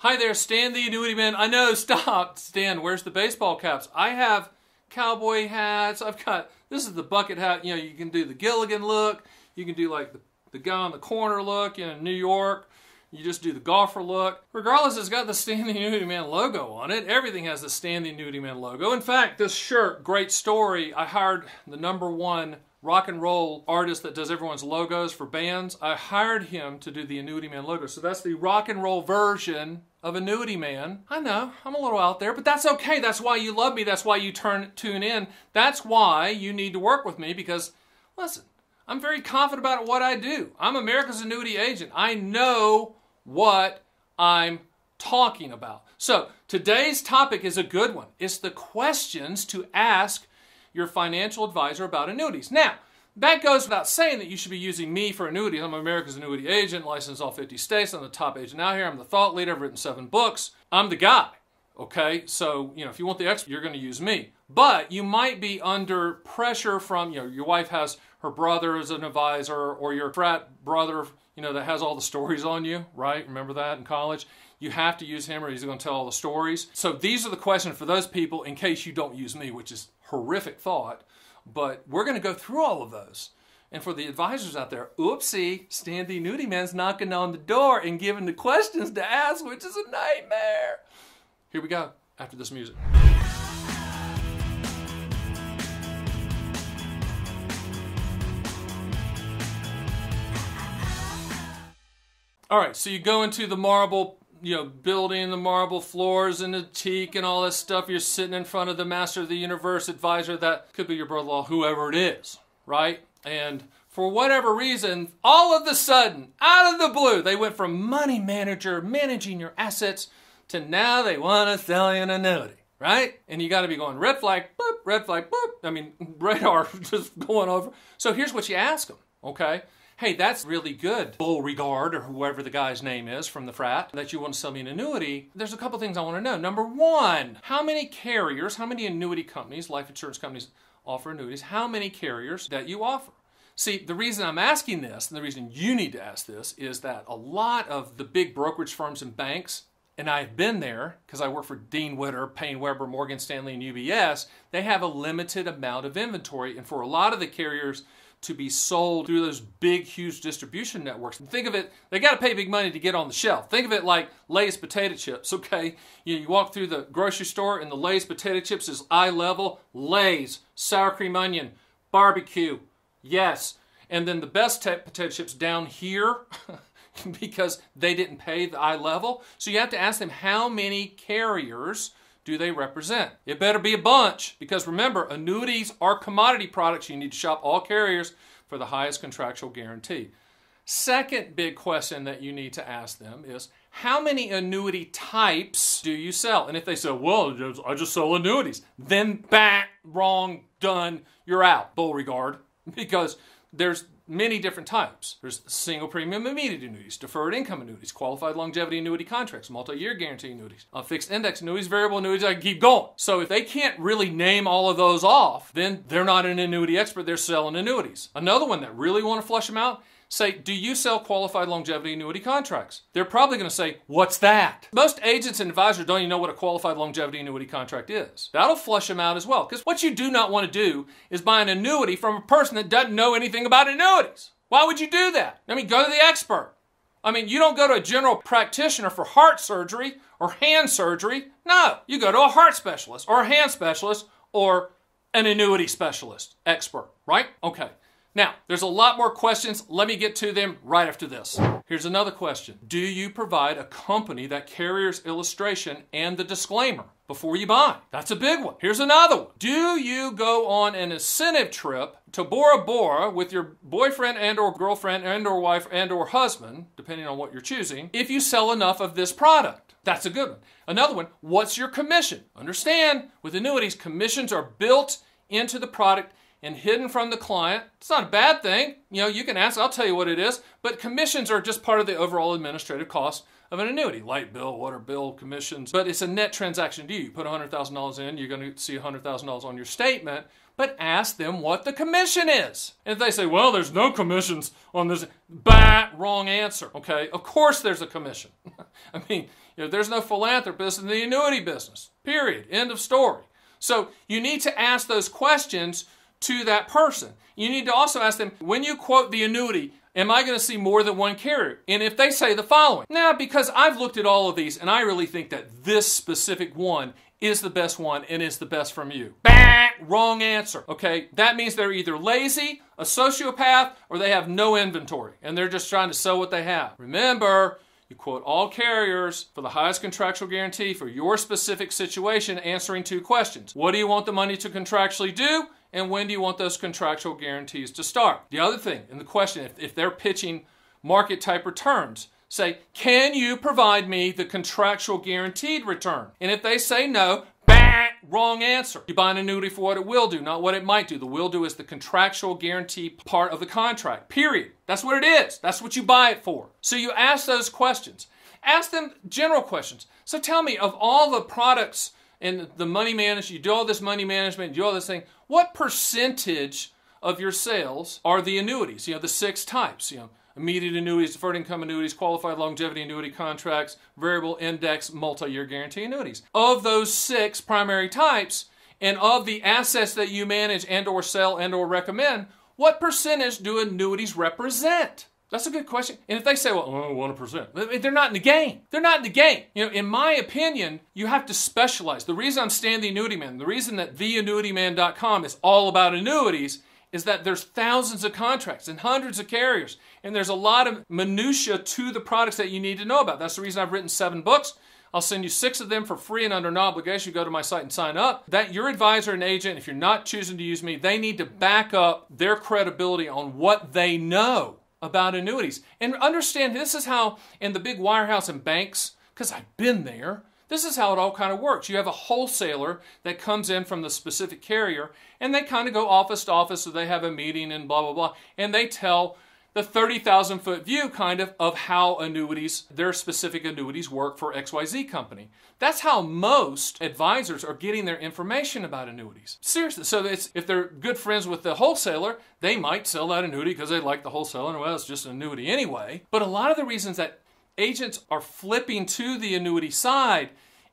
Hi there, Stan the Annuity Man. I know, stop. Stan, where's the baseball caps? I have cowboy hats. I've got, this is the bucket hat. You know, you can do the Gilligan look. You can do like the guy on the corner look in New York. You just do the golfer look. Regardless, it's got the Stan the Annuity Man logo on it. Everything has the Stan the Annuity Man logo. In fact, this shirt, great story. I hired the #1 rock and roll artist that does everyone's logos for bands. I hired him to do the Annuity Man logo. So that's the rock and roll version of Annuity Man. I know, I'm a little out there, but that's okay. That's why you love me. That's why you tune in. That's why you need to work with me because, listen, I'm very confident about what I do. I'm America's annuity agent. I know what I'm talking about. So today's topic is a good one. It's the questions to ask your financial advisor about annuities. Now, that goes without saying that you should be using me for annuities. I'm America's annuity agent, licensed in all 50 states. I'm the top agent out here. I'm the thought leader. I've written 7 books. I'm the guy, okay? So, you know, if you want the expert, you're going to use me. But you might be under pressure from, you know, your wife has her brother as an advisor or your frat brother, you know, that has all the stories on you, right? Remember that in college? You have to use him or he's going to tell all the stories. So these are the questions for those people in case you don't use me, which is horrific thought. But we're going to go through all of those. And for the advisors out there, oopsie, Stan the Annuity Man's knocking on the door and giving the questions to ask, which is a nightmare. Here we go, after this music. All right, so you go into the marble, you know, building, the marble floors and the teak and all this stuff. You're sitting in front of the master of the universe advisor. That could be your brother-in-law, whoever it is, right? And for whatever reason, all of a sudden, out of the blue, they went from money manager, managing your assets, to now they want to sell you an annuity, right? And you got to be going red flag, boop, red flag, boop. I mean, radar just going over. So here's what you ask them, okay? Hey, that's really good, Beauregard, or whoever the guy's name is from the frat, that you want to sell me an annuity. There's a couple things I want to know. Number one, how many carriers, how many annuity companies, life insurance companies offer annuities, how many carriers that you offer? See, the reason I'm asking this, and the reason you need to ask this, is that a lot of the big brokerage firms and banks, and I've been there because I work for Dean Witter, Payne Weber, Morgan Stanley, and UBS, they have a limited amount of inventory, and for a lot of the carriers to be sold through those big, huge distribution networks. And think of it, they got to pay big money to get on the shelf. Think of it like Lay's potato chips, okay? You walk through the grocery store and the Lay's potato chips is eye level. Lay's, sour cream onion, barbecue, yes. And then the best potato chips down here because they didn't pay the eye level. So you have to ask them how many carriers do they represent? It better be a bunch because remember, annuities are commodity products. You need to shop all carriers for the highest contractual guarantee. Second big question that you need to ask them is, how many annuity types do you sell? And if they say, well, I just sell annuities, then wrong, done, you're out, Beauregard, because there's many different types. There's single premium immediate annuities, deferred income annuities, qualified longevity annuity contracts, multi-year guarantee annuities, fixed index annuities, variable annuities. I can keep going. So if they can't really name all of those off, then they're not an annuity expert. They're selling annuities. Another one that really want to flush them out, say, do you sell qualified longevity annuity contracts? They're probably going to say, what's that? Most agents and advisors don't even know what a qualified longevity annuity contract is. That'll flush them out as well. Because what you do not want to do is buy an annuity from a person that doesn't know anything about annuities. Why would you do that? I mean, go to the expert. I mean, you don't go to a general practitioner for heart surgery or hand surgery. No, you go to a heart specialist or a hand specialist or an annuity specialist, expert, right? Okay. Now, there's a lot more questions. Let me get to them right after this. Here's another question. Do you provide a company that carrier's illustration and the disclaimer before you buy? That's a big one. Here's another one. Do you go on an incentive trip to Bora Bora with your boyfriend and or girlfriend and or wife and or husband, depending on what you're choosing, if you sell enough of this product? That's a good one. Another one, what's your commission? Understand, with annuities, commissions are built into the product and hidden from the client. It's not a bad thing. You know, you can ask, I'll tell you what it is, but commissions are just part of the overall administrative cost of an annuity. Light bill, water bill, commissions, but it's a net transaction to you. You put $100,000 in, you're going to see $100,000 on your statement, but ask them what the commission is. And if they say, well, there's no commissions on this, wrong answer, okay? Of course there's a commission. I mean, There's no philanthropist in the annuity business. Period. End of story. So you need to ask those questions to that person. You need to also ask them, when you quote the annuity, am I going to see more than one carrier? And if they say the following, now because I've looked at all of these and I really think that this specific one is the best one and is the best from you. Bah! Wrong answer. Okay, that means they're either lazy, a sociopath, or they have no inventory and they're just trying to sell what they have. Remember, you quote all carriers for the highest contractual guarantee for your specific situation, answering 2 questions. What do you want the money to contractually do? And when do you want those contractual guarantees to start? The other thing in the question, if they're pitching market type returns, say, can you provide me the contractual guaranteed return? And if they say no, bah, wrong answer. You buy an annuity for what it will do, not what it might do. The will do is the contractual guarantee part of the contract, period. That's what it is. That's what you buy it for. So you ask those questions. Ask them general questions. So tell me, of all the products in the money management, you do all this money management, you do all this thing, what percentage of your sales are the annuities? The 6 types, immediate annuities, deferred income annuities, qualified longevity annuity contracts, variable index, multi-year guarantee annuities. Of those 6 primary types, and of the assets that you manage and or sell and or recommend, what percentage do annuities represent? That's a good question. And if they say, well, 1%, they're not in the game. They're not in the game. In my opinion, you have to specialize. The reason I'm Stan the Annuity Man, the reason that theannuityman.com is all about annuities is that there's thousands of contracts and hundreds of carriers, and there's a lot of minutia to the products that you need to know about. That's the reason I've written 7 books. I'll send you 6 of them for free and under no obligation. You go to my site and sign up. That your advisor and agent, if you're not choosing to use me, they need to back up their credibility on what they know about annuities. And understand, this is how in the big wirehouse and banks, because I've been there, this is how it all kind of works. You have a wholesaler that comes in from the specific carrier, and they kind of go office to office, so they have a meeting and blah, blah, blah, and they tell the 30,000-foot view kind of how annuities, their specific annuities work for XYZ company. That's how most advisors are getting their information about annuities. Seriously. So if they're good friends with the wholesaler, they might sell that annuity because they like the wholesaler, and well, it's just an annuity anyway. But a lot of the reasons that agents are flipping to the annuity side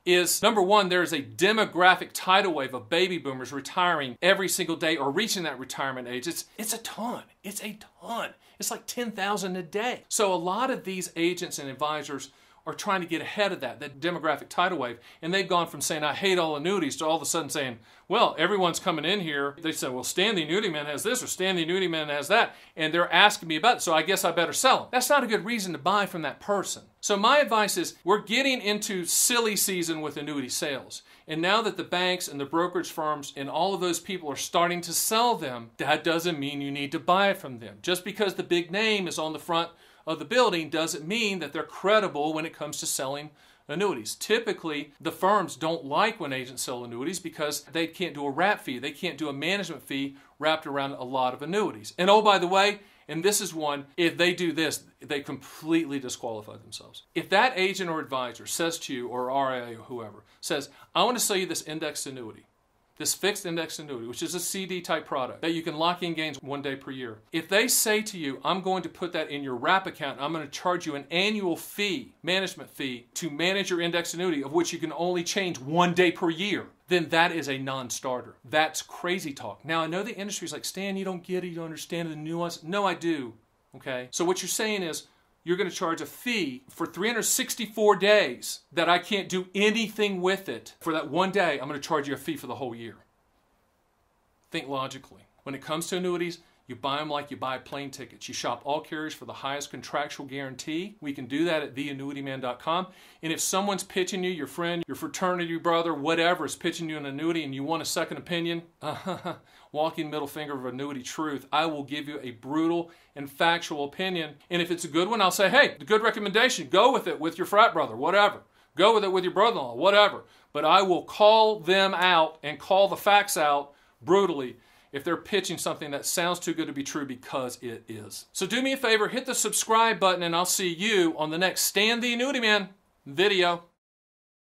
is, number one, there is a demographic tidal wave of baby boomers retiring every single day or reaching that retirement age. It's a ton. It's a ton. It's like 10,000 a day. So a lot of these agents and advisors are trying to get ahead of that demographic tidal wave. And they've gone from saying, I hate all annuities, to all of a sudden saying, well, everyone's coming in here. They say, well, Stan the Annuity Man has this, or Stan the Annuity Man has that. And they're asking me about it, so I guess I better sell them. That's not a good reason to buy from that person. So my advice is, we're getting into silly season with annuity sales. And now that the banks and the brokerage firms and all of those people are starting to sell them, that doesn't mean you need to buy it from them. Just because the big name is on the front of the building doesn't mean that they're credible when it comes to selling annuities. Typically, the firms don't like when agents sell annuities because they can't do a wrap fee. They can't do a management fee wrapped around a lot of annuities. And oh, by the way, and this is one, if they do this, they completely disqualify themselves. If that agent or advisor says to you, or RIA or whoever, says, I want to sell you this indexed annuity, this fixed indexed annuity, which is a CD type product that you can lock in gains 1 day per year. If they say to you, I'm going to put that in your wrap account, I'm going to charge you an annual fee, management fee, to manage your indexed annuity, of which you can only change 1 day per year, then that is a non-starter. That's crazy talk. Now, I know the industry's like, Stan, you don't get it, you don't understand the nuance. No, I do. Okay? So what you're saying is, you're going to charge a fee for 364 days that I can't do anything with it. For that 1 day, I'm going to charge you a fee for the whole year. Think logically. When it comes to annuities, you buy them like you buy plane tickets. You shop all carriers for the highest contractual guarantee. We can do that at theannuityman.com. And if someone's pitching you, your friend, your fraternity brother, whatever, is pitching you an annuity and you want a second opinion, walking middle finger of annuity truth, I will give you a brutal and factual opinion. And if it's a good one, I'll say, hey, good recommendation. Go with it with your frat brother, whatever. Go with it with your brother-in-law, whatever. But I will call them out and call the facts out brutally if they're pitching something that sounds too good to be true, because it is. So do me a favor, hit the subscribe button, and I'll see you on the next Stan the Annuity Man video.